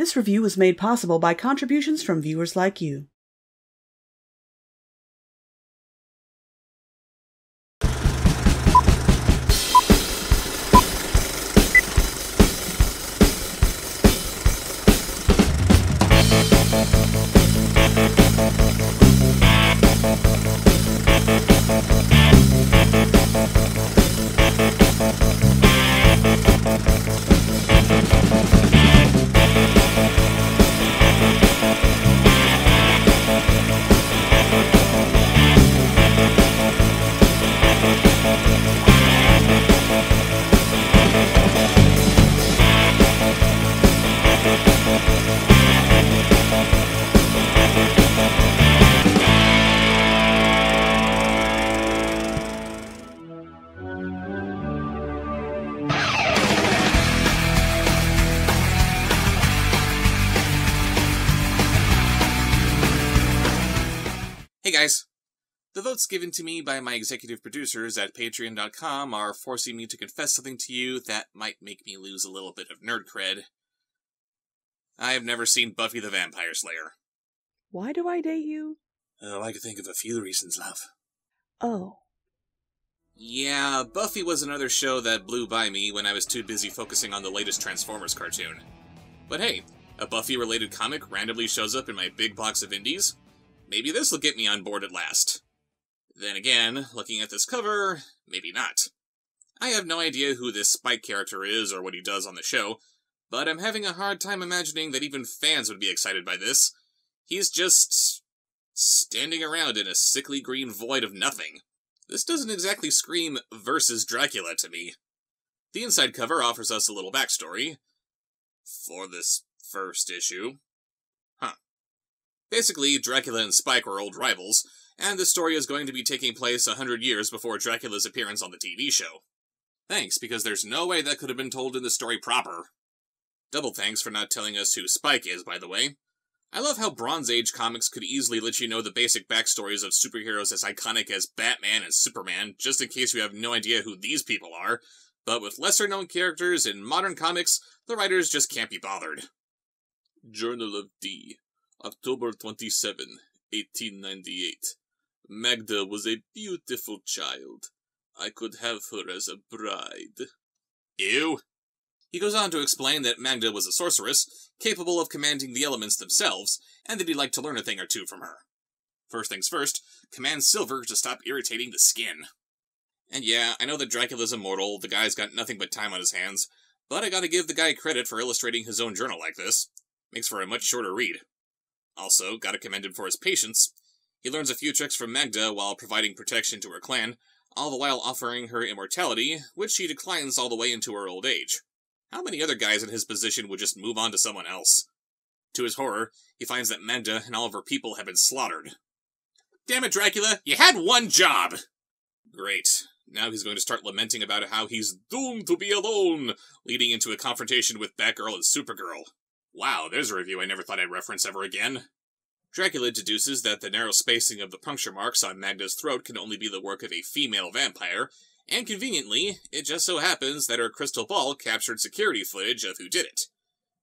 This review was made possible by contributions from viewers like you. Hey guys! The votes given to me by my executive producers at patreon.com are forcing me to confess something to you that might make me lose a little bit of nerd cred. I have never seen Buffy the Vampire Slayer. Why do I date you? Oh, I could think of a few reasons, love. Oh. Yeah, Buffy was another show that blew by me when I was too busy focusing on the latest Transformers cartoon. But hey, a Buffy-related comic randomly shows up in my big box of indies. Maybe this'll get me on board at last. Then again, looking at this cover, maybe not. I have no idea who this Spike character is or what he does on the show, but I'm having a hard time imagining that even fans would be excited by this. He's just standing around in a sickly green void of nothing. This doesn't exactly scream versus Dracula to me. The inside cover offers us a little backstory for this first issue. Basically, Dracula and Spike were old rivals, and the story is going to be taking place 100 years before Dracula's appearance on the TV show. Thanks, because there's no way that could have been told in the story proper. Double thanks for not telling us who Spike is, by the way. I love how Bronze Age comics could easily let you know the basic backstories of superheroes as iconic as Batman and Superman, just in case you have no idea who these people are, but with lesser-known characters in modern comics, the writers just can't be bothered. Journal of D. October 27, 1898. Magda was a beautiful child. I could have her as a bride. Ew. He goes on to explain that Magda was a sorceress, capable of commanding the elements themselves, and that he'd like to learn a thing or two from her. First things first, command Silver to stop irritating the skin. And yeah, I know that Dracula's immortal, the guy's got nothing but time on his hands, but I gotta give the guy credit for illustrating his own journal like this. Makes for a much shorter read. Also, gotta commend him for his patience. He learns a few tricks from Magda while providing protection to her clan, all the while offering her immortality, which she declines all the way into her old age. How many other guys in his position would just move on to someone else? To his horror, he finds that Magda and all of her people have been slaughtered. Damn it, Dracula, you had one job! Great. Now he's going to start lamenting about how he's doomed to be alone, leading into a confrontation with Batgirl and Supergirl. Wow, there's a review I never thought I'd reference ever again. Dracula deduces that the narrow spacing of the puncture marks on Magda's throat can only be the work of a female vampire, and conveniently, it just so happens that her crystal ball captured security footage of who did it.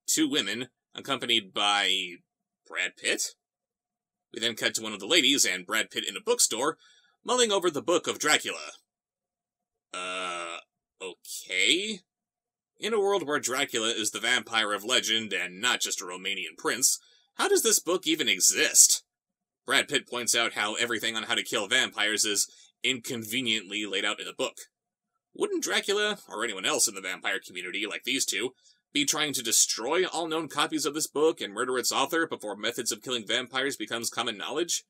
2 women, accompanied by Brad Pitt? We then cut to one of the ladies and Brad Pitt in a bookstore, mulling over the book of Dracula. Okay? In a world where Dracula is the vampire of legend and not just a Romanian prince, how does this book even exist? Brad Pitt points out how everything on how to kill vampires is inconveniently laid out in the book. Wouldn't Dracula, or anyone else in the vampire community like these two, be trying to destroy all known copies of this book and murder its author before methods of killing vampires becomes common knowledge?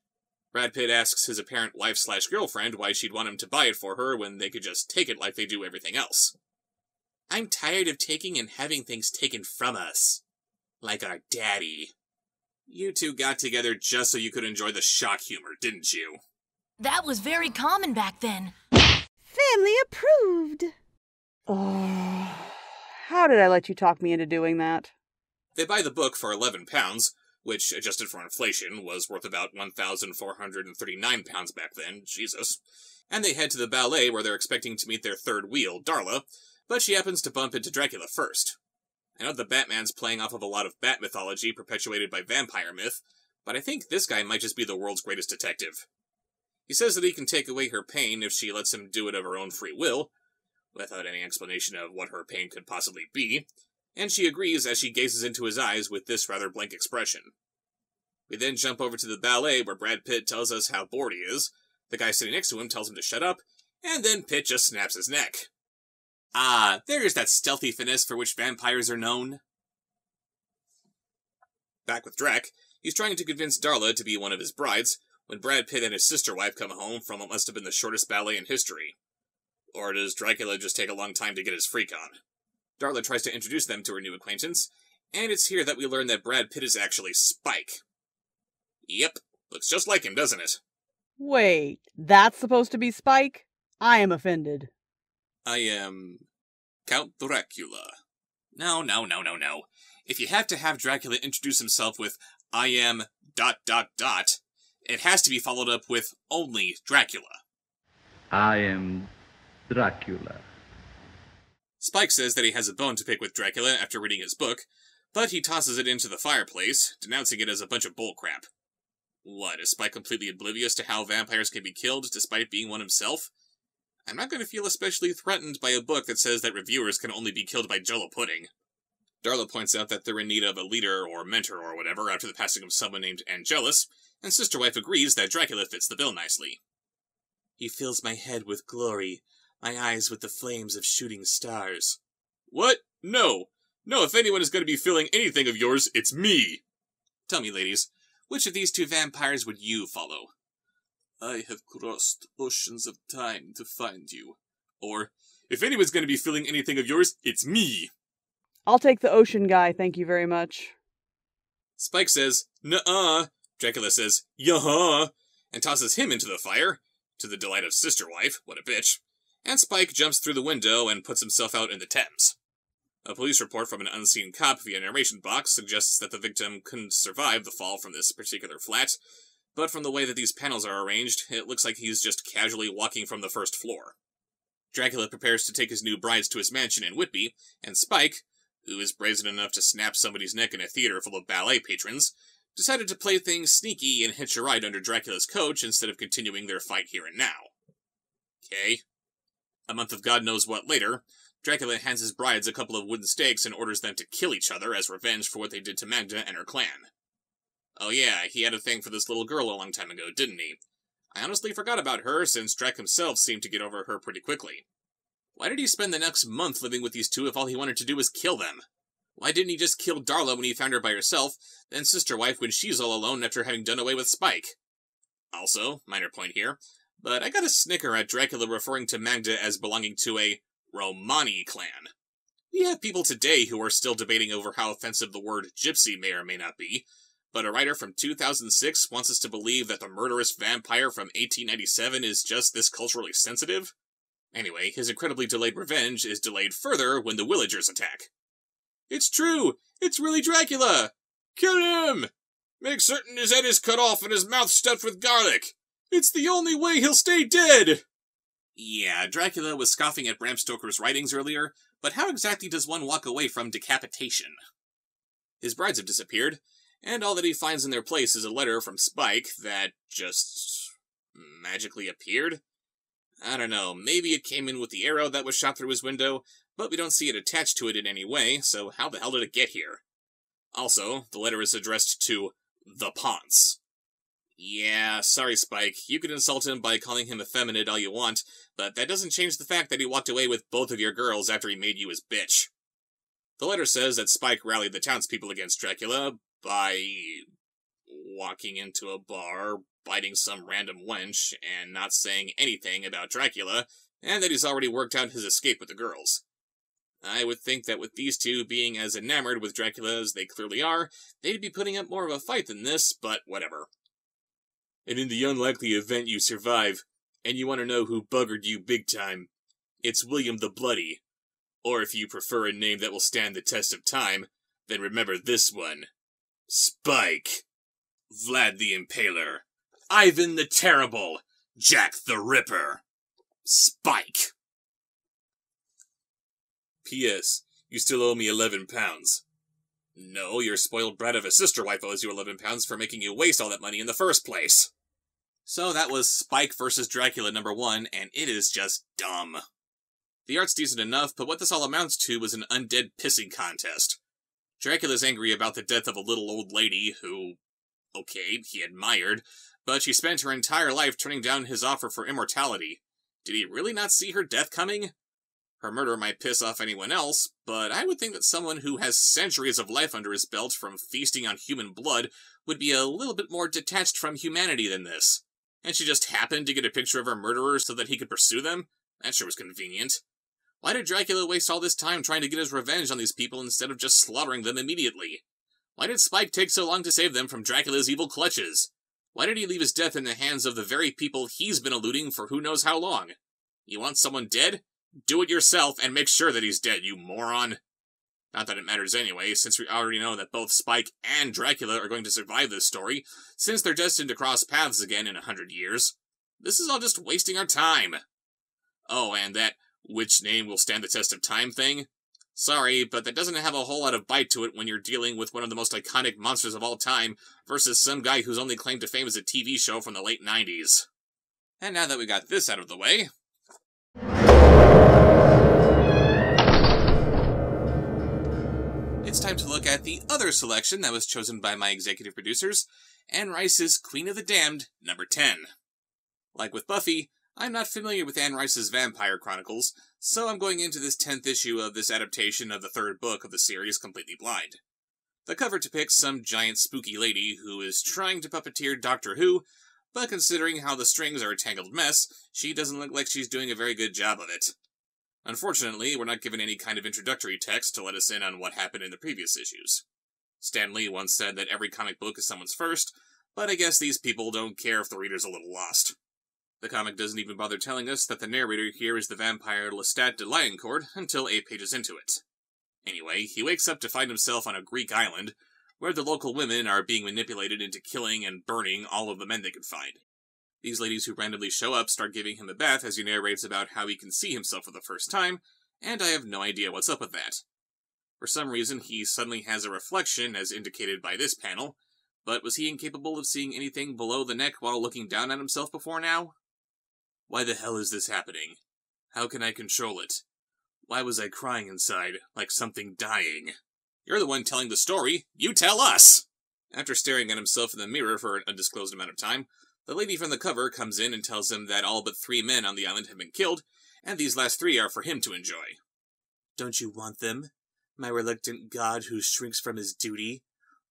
Brad Pitt asks his apparent wife/girlfriend why she'd want him to buy it for her when they could just take it like they do everything else. I'm tired of taking and having things taken from us. Like our daddy. You two got together just so you could enjoy the shock humor, didn't you? That was very common back then. Family approved. Oh, how did I let you talk me into doing that? They buy the book for £11, which, adjusted for inflation, was worth about £1,439 back then, Jesus. And they head to the ballet where they're expecting to meet their third wheel, Darla, but she happens to bump into Dracula first. I know the Batman's playing off of a lot of Bat mythology perpetuated by vampire myth, but I think this guy might just be the world's greatest detective. He says that he can take away her pain if she lets him do it of her own free will, without any explanation of what her pain could possibly be, and she agrees as she gazes into his eyes with this rather blank expression. We then jump over to the ballet where Brad Pitt tells us how bored he is, the guy sitting next to him tells him to shut up, and then Pitt just snaps his neck. Ah, there's that stealthy finesse for which vampires are known. Back with Drac, he's trying to convince Darla to be one of his brides, when Brad Pitt and his sister-wife come home from what must have been the shortest ballet in history. Or does Dracula just take a long time to get his freak on? Darla tries to introduce them to her new acquaintance, and it's here that we learn that Brad Pitt is actually Spike. Yep, looks just like him, doesn't it? Wait, that's supposed to be Spike? I am offended. I am Count Dracula. No. If you have to have Dracula introduce himself with I am ... it has to be followed up with only Dracula. I am Dracula. Spike says that he has a bone to pick with Dracula after reading his book, but he tosses it into the fireplace, denouncing it as a bunch of bullcrap. What, is Spike completely oblivious to how vampires can be killed despite being one himself? I'm not going to feel especially threatened by a book that says that reviewers can only be killed by Jell-O pudding. Darla points out that they're in need of a leader or mentor or whatever after the passing of someone named Angelus, and Sister Wife agrees that Dracula fits the bill nicely. He fills my head with glory, my eyes with the flames of shooting stars. What? No, if anyone is going to be feeling anything of yours, it's me! Tell me, ladies, which of these two vampires would you follow? I have crossed oceans of time to find you. Or, if anyone's going to be feeling anything of yours, it's me! I'll take the ocean guy, thank you very much. Spike says, nuh-uh. Dracula says, yuh-huh, and tosses him into the fire, to the delight of Sister Wife, what a bitch, and Spike jumps through the window and puts himself out in the Thames. A police report from an unseen cop via narration box suggests that the victim couldn't survive the fall from this particular flat, but from the way that these panels are arranged, it looks like he's just casually walking from the first floor. Dracula prepares to take his new brides to his mansion in Whitby, and Spike, who is brazen enough to snap somebody's neck in a theater full of ballet patrons, decided to play things sneaky and hitch a ride under Dracula's coach instead of continuing their fight here and now. Okay. A month of God knows what later, Dracula hands his brides a couple of wooden stakes and orders them to kill each other as revenge for what they did to Magda and her clan. Oh yeah, he had a thing for this little girl a long time ago, didn't he? I honestly forgot about her, since Drac himself seemed to get over her pretty quickly. Why did he spend the next month living with these two if all he wanted to do was kill them? Why didn't he just kill Darla when he found her by herself, then Sister Wife when she's all alone after having done away with Spike? Also, minor point here, but I got a snicker at Dracula referring to Magda as belonging to a Romani clan. We have people today who are still debating over how offensive the word gypsy may or may not be, but a writer from 2006 wants us to believe that the murderous vampire from 1897 is just this culturally sensitive? Anyway, his incredibly delayed revenge is delayed further when the villagers attack. It's true! It's really Dracula! Kill him! Make certain his head is cut off and his mouth stuffed with garlic! It's the only way he'll stay dead! Yeah, Dracula was scoffing at Bram Stoker's writings earlier, but how exactly does one walk away from decapitation? His brides have disappeared, and all that he finds in their place is a letter from Spike that just magically appeared? I don't know, maybe it came in with the arrow that was shot through his window, but we don't see it attached to it in any way, so how the hell did it get here? Also, the letter is addressed to the Ponce. Yeah, sorry Spike, you can insult him by calling him effeminate all you want, but that doesn't change the fact that he walked away with both of your girls after he made you his bitch. The letter says that Spike rallied the townspeople against Dracula by walking into a bar, biting some random wench, and not saying anything about Dracula, and that he's already worked out his escape with the girls. I would think that with these two being as enamored with Dracula as they clearly are, they'd be putting up more of a fight than this, but whatever. And in the unlikely event you survive, and you want to know who buggered you big time, it's William the Bloody. Or if you prefer a name that will stand the test of time, then remember this one. Spike. Vlad the Impaler. Ivan the Terrible. Jack the Ripper. Spike. P.S. You still owe me 11 pounds. No, your spoiled brat of a sister wife owes you 11 pounds for making you waste all that money in the first place. So that was Spike vs. Dracula #1, and it is just dumb. The art's decent enough, but what this all amounts to was an undead pissing contest. Dracula's angry about the death of a little old lady who, okay, he admired, but she spent her entire life turning down his offer for immortality. Did he really not see her death coming? Her murder might piss off anyone else, but I would think that someone who has centuries of life under his belt from feasting on human blood would be a little bit more detached from humanity than this. And she just happened to get a picture of her murderer so that he could pursue them? That sure was convenient. Why did Dracula waste all this time trying to get his revenge on these people instead of just slaughtering them immediately? Why did Spike take so long to save them from Dracula's evil clutches? Why did he leave his death in the hands of the very people he's been eluding for who knows how long? You want someone dead? Do it yourself and make sure that he's dead, you moron. Not that it matters anyway, since we already know that both Spike and Dracula are going to survive this story, since they're destined to cross paths again in 100 years. This is all just wasting our time. Oh, and that which name will stand the test of time thing? Sorry, but that doesn't have a whole lot of bite to it when you're dealing with one of the most iconic monsters of all time versus some guy whose only claim to fame is a TV show from the late 90s. And now that we got this out of the way, it's time to look at the other selection that was chosen by my executive producers, Anne Rice's Queen of the Damned, #10. Like with Buffy, I'm not familiar with Anne Rice's Vampire Chronicles, so I'm going into this 10th issue of this adaptation of the third book of the series completely blind. The cover depicts some giant spooky lady who is trying to puppeteer Doctor Who, but considering how the strings are a tangled mess, she doesn't look like she's doing a very good job of it. Unfortunately, we're not given any kind of introductory text to let us in on what happened in the previous issues. Stan Lee once said that every comic book is someone's first, but I guess these people don't care if the reader's a little lost. The comic doesn't even bother telling us that the narrator here is the vampire Lestat de Lioncourt until 8 pages into it. Anyway, he wakes up to find himself on a Greek island, where the local women are being manipulated into killing and burning all of the men they can find. These ladies who randomly show up start giving him a bath as he narrates about how he can see himself for the first time, and I have no idea what's up with that. For some reason, he suddenly has a reflection, as indicated by this panel, but was he incapable of seeing anything below the neck while looking down at himself before now? Why the hell is this happening? How can I control it? Why was I crying inside, like something dying? You're the one telling the story. You tell us! After staring at himself in the mirror for an undisclosed amount of time, the lady from the cover comes in and tells him that all but 3 men on the island have been killed, and these last 3 are for him to enjoy. Don't you want them? My reluctant god who shrinks from his duty?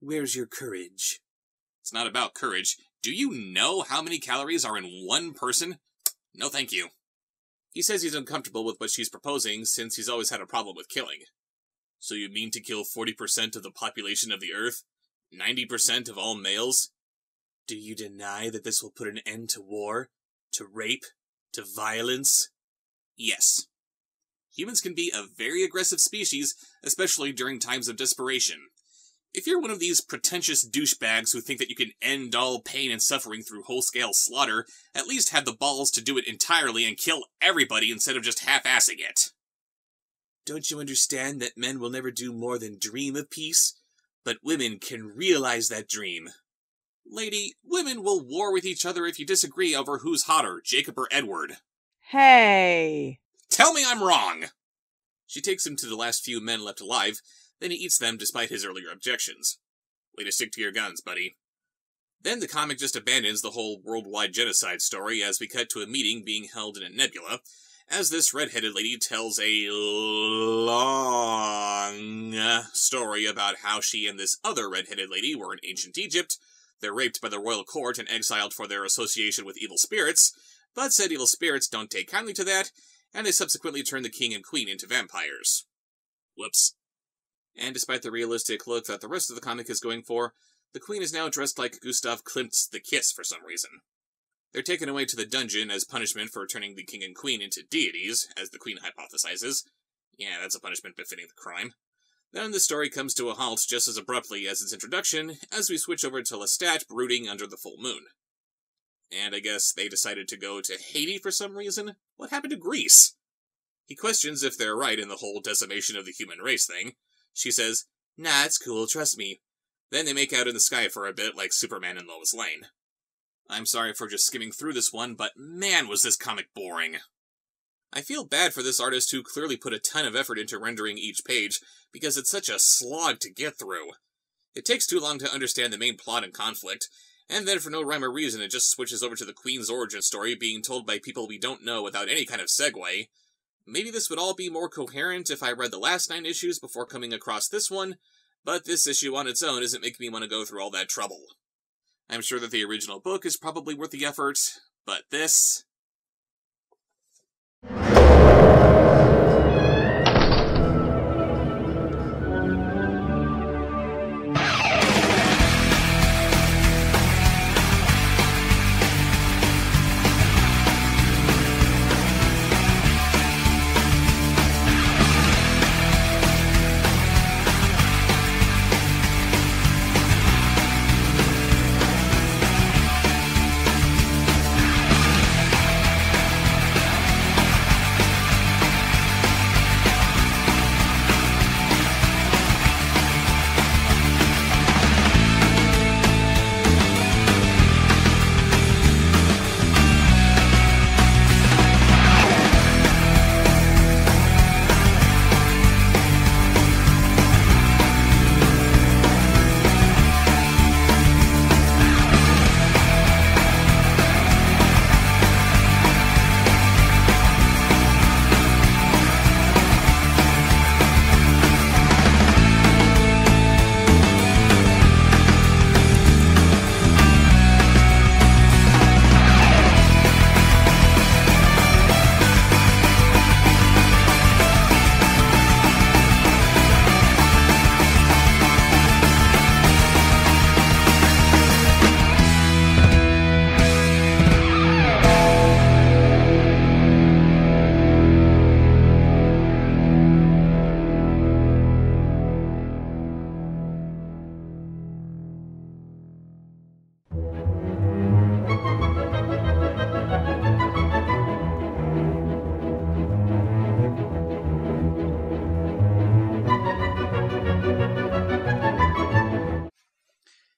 Where's your courage? It's not about courage. Do you know how many calories are in one person? No thank you. He says he's uncomfortable with what she's proposing since he's always had a problem with killing. So you mean to kill 40% of the population of the Earth? 90% of all males? Do you deny that this will put an end to war? To rape? To violence? Yes. Humans can be a very aggressive species, especially during times of desperation. If you're one of these pretentious douchebags who think that you can end all pain and suffering through whole-scale slaughter, at least have the balls to do it entirely and kill everybody instead of just half-assing it. Don't you understand that men will never do more than dream of peace? But women can realize that dream. Lady, women will war with each other if you disagree over who's hotter, Jacob or Edward. Hey! Tell me I'm wrong! She takes him to the last few men left alive, then he eats them despite his earlier objections. Way to stick to your guns, buddy. Then the comic just abandons the whole worldwide genocide story as we cut to a meeting being held in a nebula, as this red-headed lady tells a long story about how she and this other red-headed lady were in ancient Egypt. They're raped by the royal court and exiled for their association with evil spirits, but said evil spirits don't take kindly to that, and they subsequently turn the king and queen into vampires. Whoops. And despite the realistic look that the rest of the comic is going for, the queen is now dressed like Gustav Klimt's The Kiss for some reason. They're taken away to the dungeon as punishment for turning the king and queen into deities, as the queen hypothesizes. Yeah, that's a punishment befitting the crime. Then the story comes to a halt just as abruptly as its introduction, as we switch over to Lestat brooding under the full moon. And I guess they decided to go to Haiti for some reason? What happened to Greece? He questions if they're right in the whole decimation of the human race thing. She says, "Nah, it's cool, trust me." Then they make out in the sky for a bit like Superman and Lois Lane. I'm sorry for just skimming through this one, but man was this comic boring. I feel bad for this artist who clearly put a ton of effort into rendering each page, because it's such a slog to get through. It takes too long to understand the main plot and conflict, and then for no rhyme or reason it just switches over to the Queen's origin story being told by people we don't know without any kind of segue. Maybe this would all be more coherent if I read the last 9 issues before coming across this one, but this issue on its own isn't making me want to go through all that trouble. I'm sure that the original book is probably worth the effort, but this...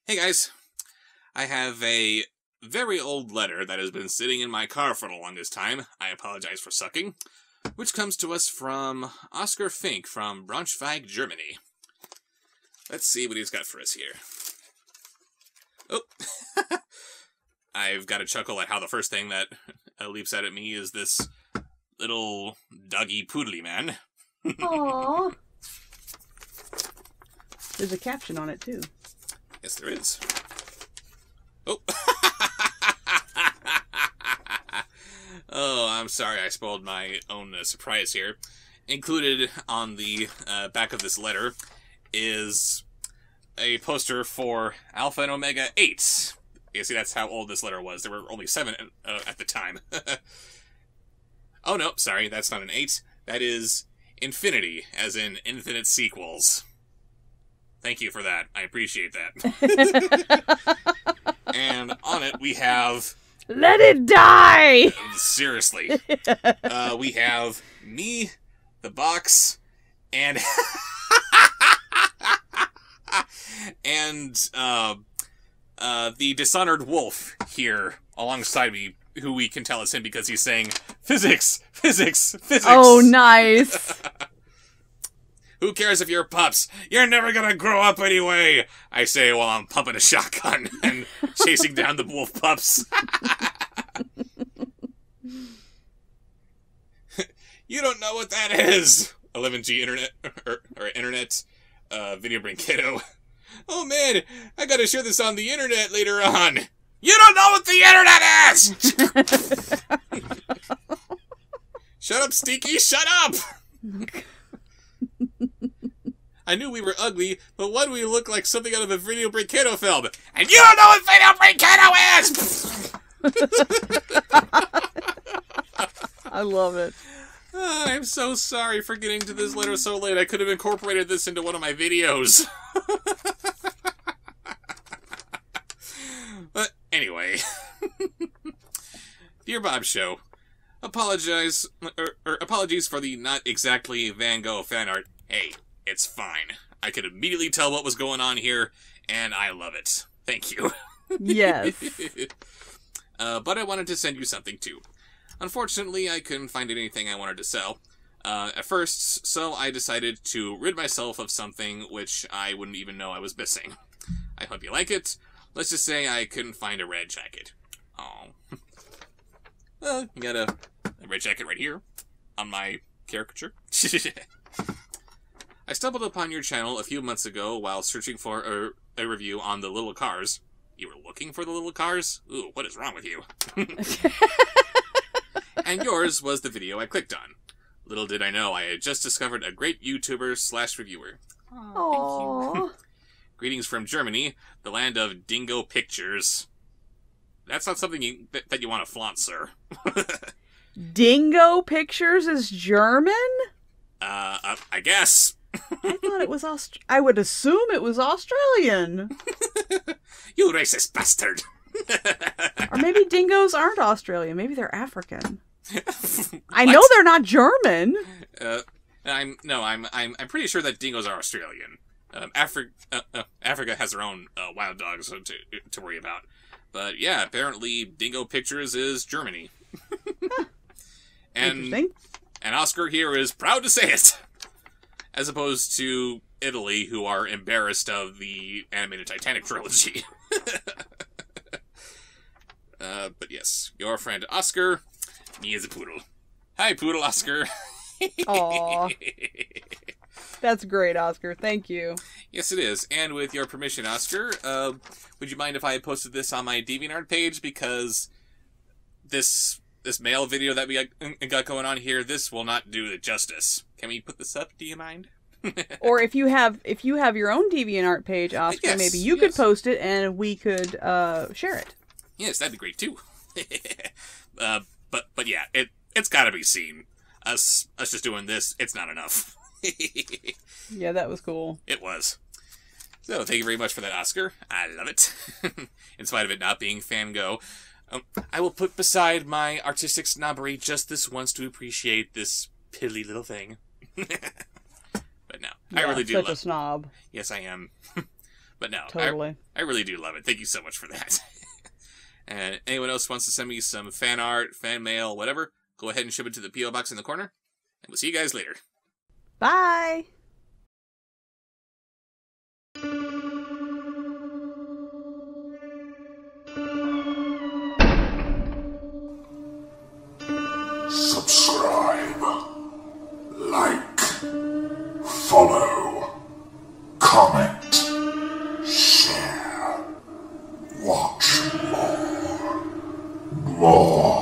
Hey guys, I have a very old letter that has been sitting in my car for the longest time. I apologize for sucking. Which comes to us from Oscar Fink from Braunschweig, Germany. Let's see what he's got for us here. Oh, I've got to chuckle at how the first thing that leaps out at me is this little doggy poodly man. Aww. There's a caption on it, too. Yes, there is. Oh. Oh, I'm sorry I spoiled my own surprise here. Included on the back of this letter is a poster for Alpha and Omega 8. You see, that's how old this letter was. There were only 7 at the time. Oh, no, sorry, that's not an 8. That is Infinity, as in infinite sequels. Thank you for that. I appreciate that. And on it, we have... Let it die! Seriously. We have me, the box, and... and, the Dishonored Wolf here alongside me, who we can tell is him because he's saying, "Physics! Physics! Physics!" Oh, nice! Who cares if you're pups? You're never gonna grow up anyway! I say while I'm pumping a shotgun and chasing down the wolf pups. You don't know what that is! 11G internet, or internet, video brain kiddo. Oh man, I gotta share this on the internet later on. You don't know what the internet is! Shut up, Stinky, shut up! I knew we were ugly, but why do we look like something out of a Video Brain Kiddo film? And you don't know what Video Brain Kiddo is! I love it. I'm so sorry for getting to this letter so late. I could have incorporated this into one of my videos. But anyway. Dear Bob Show, a apologies for the not exactly Van Gogh fan art. Hey, it's fine. I could immediately tell what was going on here, and I love it. Thank you. Yes. But I wanted to send you something too. Unfortunately, I couldn't find anything I wanted to sell at first, so I decided to rid myself of something which I wouldn't even know I was missing. I hope you like it. Let's just say I couldn't find a red jacket. Oh. Well, you got a red jacket right here on my caricature. I stumbled upon your channel a few months ago while searching for a review on the little cars. You were looking for the little cars? Ooh, what is wrong with you? And yours was the video I clicked on. Little did I know I had just discovered a great YouTuber/reviewer. Aww. Thank you. Greetings from Germany, the land of dingo pictures. That's not something that you want to flaunt, sir. Dingo Pictures is German? I guess. I thought it was I would assume it was Australian. You racist bastard. Or maybe dingoes aren't Australian. Maybe they're African. I know they're not German. I'm pretty sure that dingoes are Australian. Africa has their own wild dogs to worry about. But yeah, apparently Dingo Pictures is Germany. Interesting. And Oscar here is proud to say it. As opposed to Italy, who are embarrassed of the animated Titanic trilogy. But yes, your friend Oscar, me is a poodle. Hi, Poodle Oscar. Aww. That's great, Oscar. Thank you. Yes, it is. And with your permission, Oscar, would you mind if I posted this on my DeviantArt page? Because this mail video that we got going on here, this will not do it justice. Can we put this up? Do you mind? Or if you have your own DeviantArt page, Oscar, yes, maybe you could post it and we could share it. Yes, that'd be great too. But yeah, it's got to be seen. Us just doing this, it's not enough. Yeah, that was cool. It was. So, thank you very much for that, Oscar. I love it. In spite of it not being Van Gogh. I will put beside my artistic snobbery just this once to appreciate this piddly little thing. But no, Yeah, I really do such love a snob. Yes, I am. But no, Totally. I really do love it. Thank you so much for that. And anyone else wants to send me some fan art, fan mail, whatever, go ahead and ship it to the P.O. Box in the corner. And we'll see you guys later. Bye! Subscribe, like, follow, comment, share, watch more.